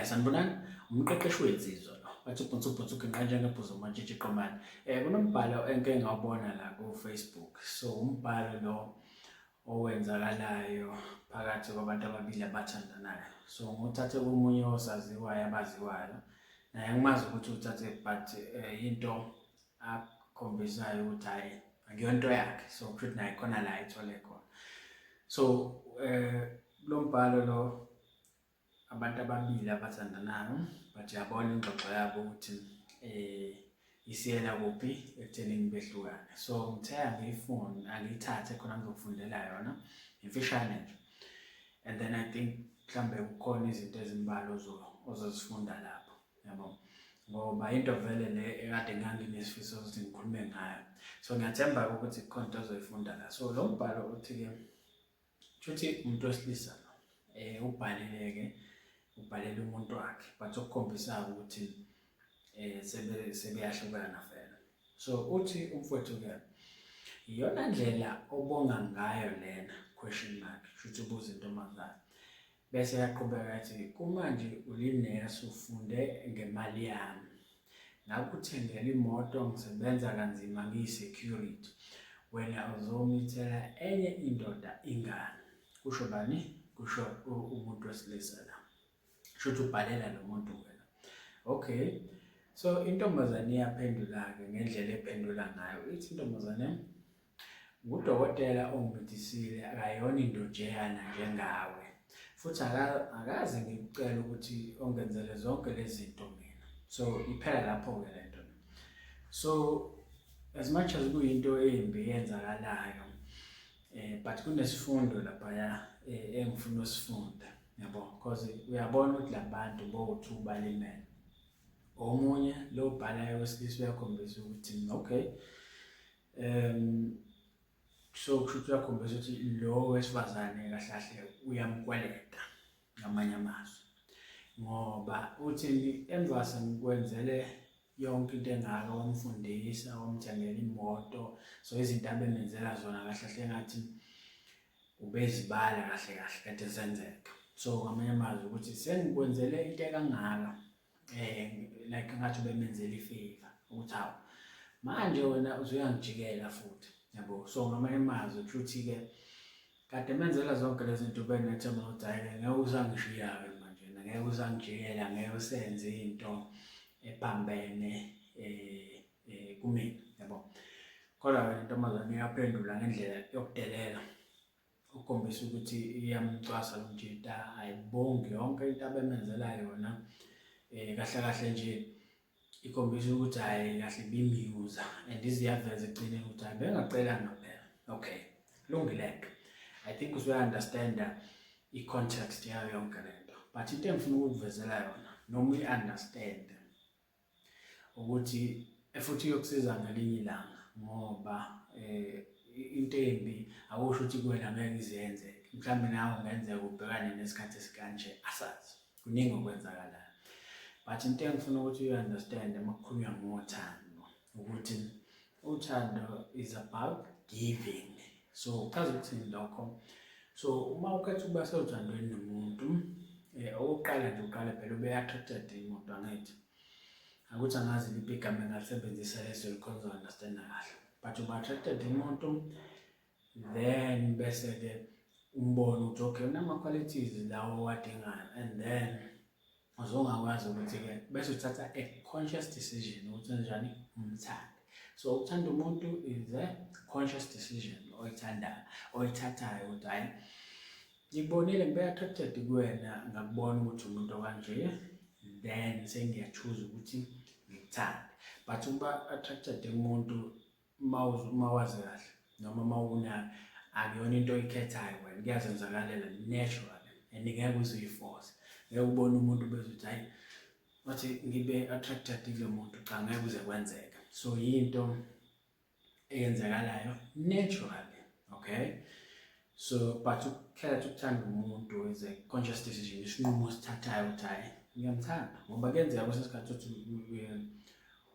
Sanibonani, umqeqeshi wensizwa lo. Bathi ubhunsubhunsuke kanjengebhuzu mantshitshi qomane. Kunombhalo engike ngawubona la ku-Facebook. So, umbhalo lo owenzakalayo phakathi kwabantu ababili abathandanayo. So, nguthathe komunye osaziwayo abaziwayo. Naye ngimazi ukuthi uthathe but into akhombisayo ukuthi hhayi akuyonto yakhe. So, kusho ukuthi naye khona la ayithole khona. So, lo mbhalo lo abantu ababili abathandanayo but yabona ingxoxo yabo ukuthi isiyela kuphi ekuthenini behlukane. So ngithe angiyithathe khona ngizokufundela yona imfishane nje, and then I think mhlambe kukhona izinto ezimbalwa ozozifunda lapho, yabo, ngoba into vele le ekade nganginesifiso ukuthi ngikhulume ngayo. So ngiyathemba ukuthi kukhona into ozoyifunda la. So lo mbhalo uthi-ke kushuthi umuntu wesilisa ubhalile-ke ubhalela umuntu wakhe but okukhombisayo ukuthi sebeyahlukana vele. So uthi umfowethu-ke, iyona ndlela obonga ngayo lena, question mark, kushuthi ubuza intombazane. Bese yaqhubeka yathi, kumanje ulinesi ufunde ngemali yami, ngakuthengela imoto, ngisebenza kanzima ngiyi-security, wena uzomithela enye indoda ingane. Kusho bani? Kusho umuntu wesilisa la. Kushuthi ubhalela lo muntu wena. Okay, so intombazane iyaphendula-ke ngendlela ephendula ngayo. Ithi intombazane, ngudokotela ongimithisile, akayona indojeyana njengawe, futhi akaze ngikucela ukuthi ongenzele zonke lezi zinto mina. So iphela lapho-ke le nto. So as much as kuyinto embi eyenzakalayo, but kunesifundo laphaya engifuna usifunda, yabo, because uyabona ukuthi labantu bowu-2 balimele. Omunye lo bhalayo wesilisa uyakhombisa ukuthi okay, so kushuthi uyakhombisa ukuthi lo wesifazane kahle kahle uyamkweleta ngamanye amazwi, ngoba uthi emva sengikwenzele yonke into engaka, wamfundisa, wamthengela imoto, so izinto abemenzela zona kahle kahle engathi ubezibala kahle kahle kade zenzeka. So ngamanye amazwi ukuthi sengikwenzele into ekangaka, like ngathi ubemenzela ifavor ukuthi hawu manje wena uzuyangijikela futhi, yabo. So ngamanye amazwi kushuthi-ke kade menzela zonke lezi zinto benethemba ukuthi hhayi ngeke uzangishiya-ke manje, ngeke uzangijikela, ngeke usenze into ephambene kumina, yabo. Kodwa wena intombazane iyaphendula ngendlela yokudelela, ukukhombisa ukuthi iyamcwasa lo mtshita, ayibongi yonke into abemenzela yona. Kahle kahle nje ikhombisa ukuthi hhayi kahle bimyuza, and iziyaveza ekugcineni ukuthi hhayi bengacelanga phela. Okay, kulungile-ke. I think usuya-understand-a i-context yayo yonke lento, but into engifuna ukukuvezela yona noma uyi-understand ukuthi futhi iyokusiza ngelinye ilanga, ngoba into embi akusho ukuthi kuwena ngeke izenzeke. Mhlawumbe nawe ungenzeka ubhekane nesikhathi esikanje, asazi kuningi okwenzakalayo. But into engifuna ukuthi uyi-understand uma kukhulunywa ngothando, ukuthi uthando is about giving. So uchaza ukuthini lokho? So uma ukhetha ukuba sewuthandweni nomuntu, okokuqala nje uqale phela ube-attracted imoto, angithi? Akuthi angazi liphi igama engalisebenzisa leso likhona uzo-understand-a kahle, but uba-attracted imoto, then bese-ke umbone ukuthi okay unama-qualities lawo owadingayo, and then uzongakwazi ukuthi-ke bese uthatha a conscious decision ukuthi enjani umthande. So ukuthanda umuntu is a conscious decision oyithathayo ukuthi hhayi ngikubonile ngibe-attracted kuwena, ngakubona ukuthi umuntu okanje, then sengiya-choose ukuthi ngikuthande. But uba-attracted umuntu uma wazi kahle noma uma unayo, akuyona into oyikhethayo wena, kuyazenzakalela naturally, and ngeke uze uyi-force. Ngeke ubone umuntu bese uthi hhayi wathi ngibe-attracted kulo muntu, cha ngeke kuze kwenzeka. So yinto eyenzakalayo naturally, okay? So but ukukhetha ukuthanda umuntu is a conscious decision, isinqumo osithathayo ukuthi hhayi ngiyamthanda, ngoba kuyenzeka kwesinye isikhathi ukuthi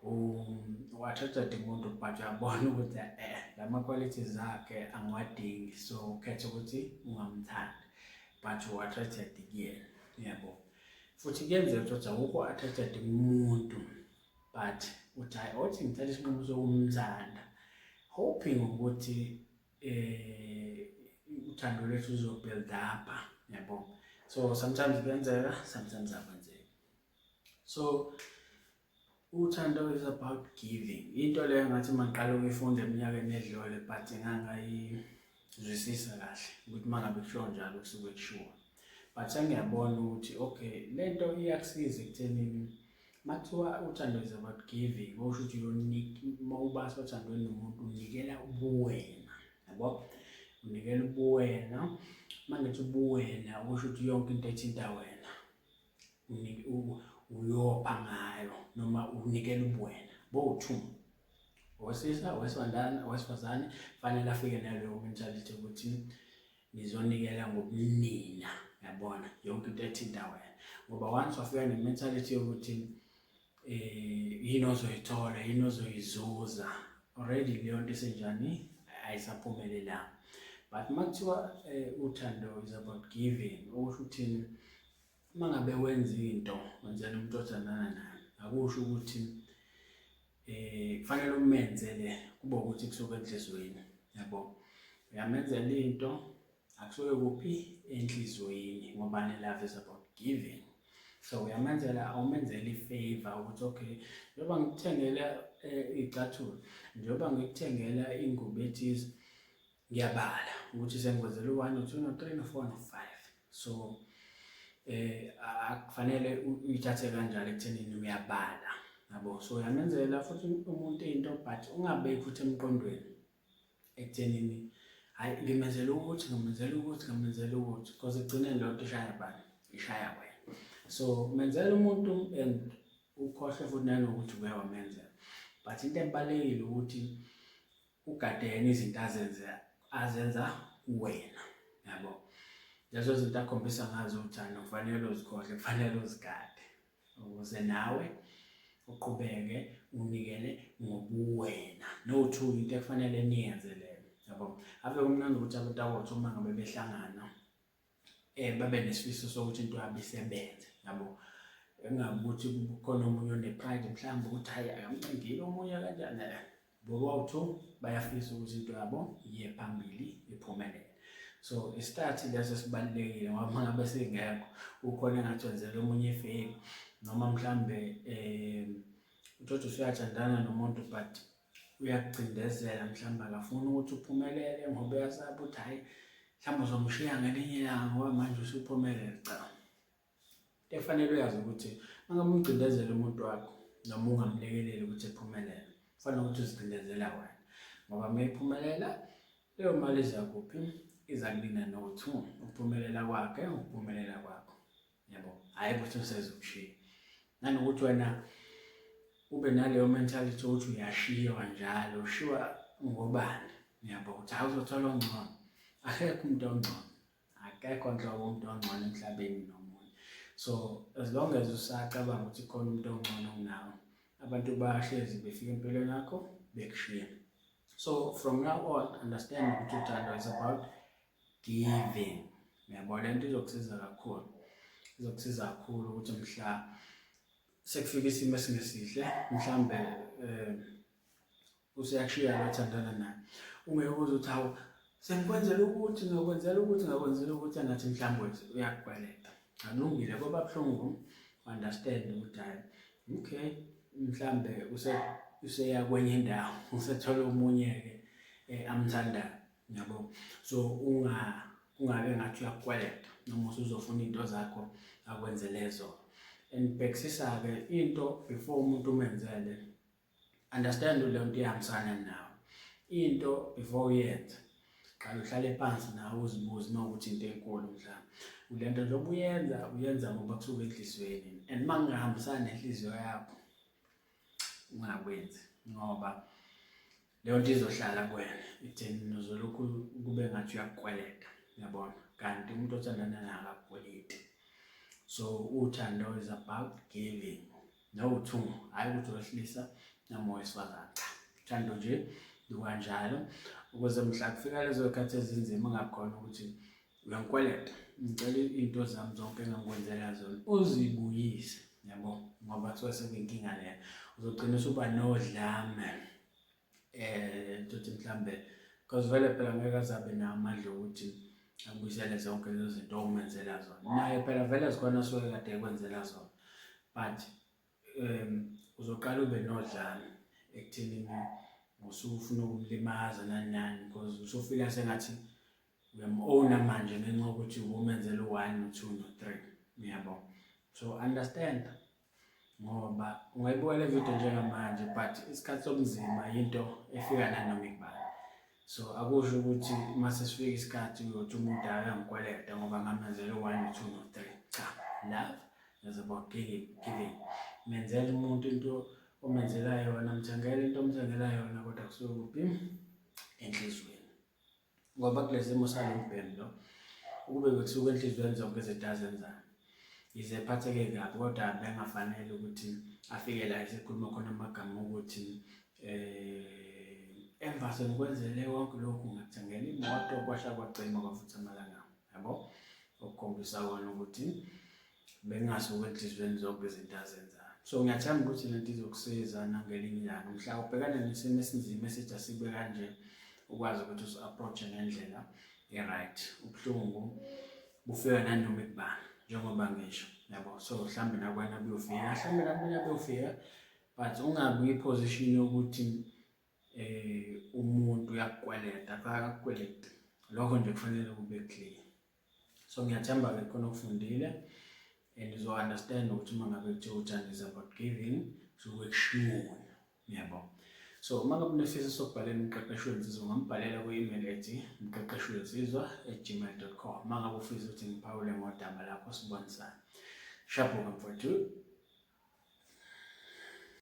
u-attracted umuntu but uyabona ukuthi lama-qualities akhe angiwadingi, so ukhetha ukuthi ungamthandi but u-attracted kuyena, yabo. futhi kuyenzeka ukuthi awukho attracted kumuntu but uthi hayi othi ngithatha isinqumo sokumthanda hoping ukuthi uthando lwethu luzobuild up, yabo. So sometimes kuyenzeka, sometimes akwenzeki. So uthando is about giving. Into leyo ngathi mangiqala ukuyifunda eminyakeni edlule but ngangayizwisisa kahle ukuthi mangabe kusho njalo kusuke kushiwo. But sengiyabona ukuthi okay, lento iyakusiza ekuthenini makuthiwa uthando is about giving, kusho ukuthi mawubasa uthandweni nomuntu unikela ubuwena, yabo. Unikela ubuwena, mangithi ubuwena kusho ukuthi yonke into ethinta wena uyopha ngayo noma unikela ubuwena. Bowu-two, owesisa, owesifazane fanele afike naleyo mentality ukuthi nizonikela ngobunina, yabona, yonke into ethinta wena. Ngoba once wafika ne-mentality yokuthi yini ozoyithola, yini ozoyizuza, already leyo nto isenjani ayisaphumelelanga. But makuthiwa uthando is about giving, okusho ukuthi uma ngabe wenza into wenzela umuntu othandana naye, akusho ukuthi kufanele umenzele kube ukuthi kusuka enhlizweni, yabo. Uyamenzela into akusuke kuphi enhlizweni ngoba love is about giving. So uyamenzela, awumenzela ifavor ukuthi okay, njengoba ngikuthengela icathulo, njengoba ngikuthengela ingubo ethize, ngiyabala ukuthi sengikwenzela u1 no2 no3 no4 no5. So akufanele uyithathe kanjalo ekuthenini uyabala, yabo. So uyamenzela futhi umuntu into but ungabeki futhi emqondweni ekuthenini hayi ngimenzela ukuthi because igcine leyo nto ishaya bani, ishaya wena. So menzela umuntu and ukhohle futhi nanokuthi uyawamenzela. But into ebalekile ukuthi ugadene izinto azenza wena, yabo. Lezo zinto akhombisa ngazo uthando kufanele uzikhohle, kufanele uzigade ukuze nawe uqhubeke unikele ngobuwena. No-two, into ekufanele niyenze leyo, yabo. Ave kumnandi ukuthi abantu abothu uma ngabe behlangana babe nesifiso sokuthi into yabo isebenze, yabo. Engabe ukuthi kukhona omunye one-pride mhlawumbe ukuthi hayi akamcingile omunye kanjani, bobawu-two bayafisa ukuthi into yabo iye phambili iphumelele. So isikhathi leso sibalulekile ngoba uma ngabe singekho ukhona engathi wenzela omunye ifavor noma mhlawumbe uthi usuyathandana nomuntu but uyakucindezela, mhlawumbe akafuni ukuthi uphumelele ngoba uyasaba ukuthi hayi mhlawumbe uzomshiya ngelinye ilanga ngoba manje usuphumelele. Cha, into efanele uyazi ukuthi mangabe umcindezela umuntu wakho noma ungamlekeleli ukuthi ephumelele, kufanele ukuthi uzicindezela wena ngoba uma iphumelela leyo mali izakuphi, iza kulina no-two, ukuphumelela kwakhe ukuphumelela kwakho, yabo. Hayi ukuthi usezokushiya nanokuthi wena ube naleyo mentality ukuthi uyashiywa njalo, ushiywa ngobani, yabo. Uthi hayi uzothola ongcono, akekho umuntu ongcono, akekho nhlobo umuntu ongcono emhlabeni nomunye. So as long as usacabanga ukuthi khona umuntu ongcono kunawe, abantu bayahlezi befika empilweni yakho bekushiya. So from now on, understand ukuthi uthando is about giving, yabo. Le nto izokusiza kakhulu, izokusiza kakhulu ukuthi mhla sekufika isimo esingesihle, mhlawumbe useyakushiya lo othandana naye, ungeke uze uthi hawu sengikwenzela ukuthi ngakwenzela ukuthi angathi mhlawumbe uyakukweleta. Akulungile ngoba buhlungu understand ukuthi hayi okay, mhlawumbe useya kwenye indawo, usethola omunye-ke amthandayo, yabo. So ungabe ngathi uyakukweleta noma usuzofuna into zakho akwenzele zona. And bhekisisa-ke into before umuntu umenzele, understand leyo nto ihambisana nawe. Into before uyenze, qala uhlale phansi nawe uzibuze uma ukuthi into enkulu mhlawumbe. Le nto njengoba uyenza ngoba kusuka enhlizweni, and uma kungahambisani nenhliziyo yakho ungakwenzi ngoba leyo nto izohlala kuwena itheni uzolokhu kube ngathi uyakukweleta, yabona. Kanti umuntu othandana naye akakukweleti. So uthando is about giving, no-two, hayi ukuthi owesilisa noma owesifazane. Cha, uthando nje lukanjalo ukuze mhla kufika lezo khathi ezinzima ungakhona ukuthi uyangikweleta, ngicela into zami zonke engangikwenzela zona uzibuyise, yabo, ngoba kuthiwa sekuyinkinga leyo. Uzogcina usuba nodlame ukuthi mhlambe because vele phela ngeke azabe nawo amandla ukuthi akubuyisele zonke lezo zinto okumenzela zona. Naye phela vele zikhona asuke kade ekwenzela zona, but uzoqala ube nodlame ekuthenini usufuna ukumlimaza nani nani because usufika sengathi uyam-owna manje ngenxa yokuthi ubumenzela u-1 no-2 no-3, uyabo. So understand, ngoba ungayibuka le video njengamanje but isikhathi sobunzima yinto efika nanoma ikubani. So akusho ukuthi mase sifika isikhathi uyothi umuntu ayangikweleta ngoba ngamenzela u-1 no-2 no-3. Cha, love is about giving. Menzela umuntu into omenzela yona, mthengela into omthengela yona, kodwa kusuke kuphi enhlizweni. Ngoba kulesi simo salo mbhemu lo, ukube bekusuka enhlizweni zonke izinto azenzayo, yize ephatheke kabi, kodwa bengafanele ukuthi afike la esekhuluma khona amagama ukuthi emva senikwenzele konke lokhu ngakuthengela imoto, kwasha kwacima kwafutha amalanga, yabo, okukhombisa kona ukuthi bengasuka enhlizweni zonke izinto azenzayo. So ngiyathemba ukuthi lento izokusiza nangelinye ilanga mhla ubhekana nesimo esinzima esithi asibe kanje, ukwazi ukuthi usu-approach ngendlela e-right. Ubuhlungu bufika nanoma ikubani njengoba ngisho, yabo. So mhlambe nakwena buyofika, mhlambe namina buyofika, but ungabi kwiposition yokuthi umuntu uyakukweleta, akakukweleti. Lokho nje kufanele kube clear. So ngiyathemba-ke khona ukufundile and uzo-understand ukuthi uma ngabe kuthiwa uthando is about giving, suke kushiyweni, yabo. So uma ngabe unesifiso sokubhalela umqeqeshi wensizwa, ungambhalela ku-email ethi mqeqeshiwensizwa@gmail.com. Uma ngabe ufisa ukuthi ngiphawule ngodaba lapho sibonisa. Shabuka mfowethu.